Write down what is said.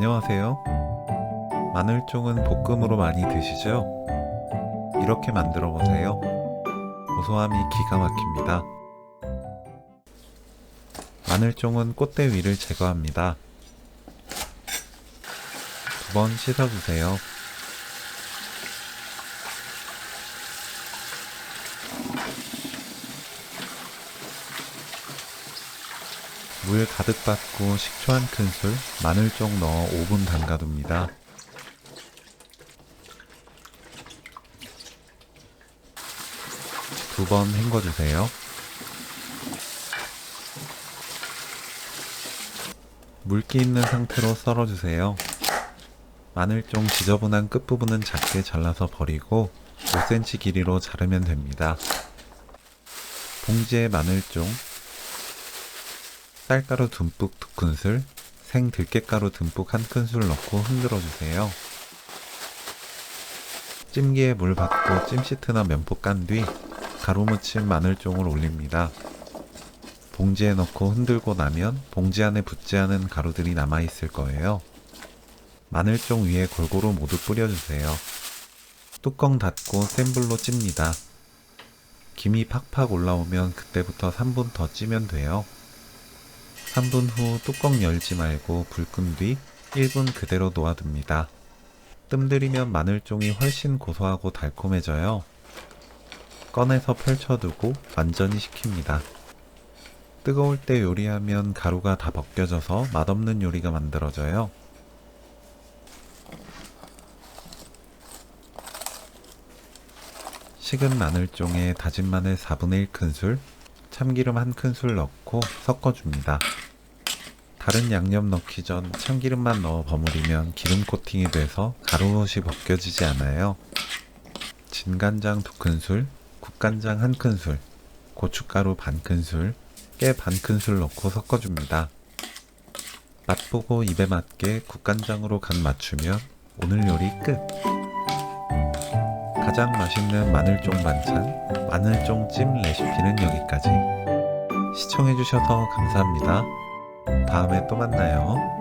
안녕하세요. 마늘종은 볶음으로 많이 드시죠? 이렇게 만들어 보세요. 고소함이 기가 막힙니다. 마늘종은 꽃대 위를 제거합니다. 2번 씻어주세요. 물 가득 받고 식초 1큰술, 마늘종 넣어 5분 담가둡니다. 두 번 헹궈주세요. 물기 있는 상태로 썰어주세요. 마늘종 지저분한 끝부분은 작게 잘라서 버리고 5cm 길이로 자르면 됩니다. 봉지에 마늘종, 쌀가루 듬뿍 2큰술, 생 들깨가루 듬뿍 1큰술 넣고 흔들어주세요. 찜기에 물 받고 찜시트나 면포 깐 뒤 가루 묻힌 마늘종을 올립니다. 봉지에 넣고 흔들고 나면 봉지 안에 붙지 않은 가루들이 남아있을 거예요. 마늘종 위에 골고루 모두 뿌려주세요. 뚜껑 닫고 센 불로 찝니다. 김이 팍팍 올라오면 그때부터 3분 더 찌면 돼요. 3분 후 뚜껑 열지 말고 불 끈 뒤 1분 그대로 놓아둡니다. 뜸 들이면 마늘종이 훨씬 고소하고 달콤해져요. 꺼내서 펼쳐두고 완전히 식힙니다. 뜨거울 때 요리하면 가루가 다 벗겨져서 맛없는 요리가 만들어져요. 식은 마늘종에 다진 마늘 4분의 1큰술, 참기름 1큰술 넣고 섞어줍니다. 다른 양념 넣기 전 참기름만 넣어 버무리면 기름 코팅이 돼서 가루옷이 벗겨지지 않아요. 진간장 2큰술, 국간장 1큰술, 고춧가루 반큰술, 깨 반큰술 넣고 섞어줍니다. 맛보고 입에 맞게 국간장으로 간 맞추면 오늘 요리 끝! 가장 맛있는 마늘종 반찬, 마늘종찜 레시피는 여기까지. 시청해주셔서 감사합니다. 다음에 또 만나요.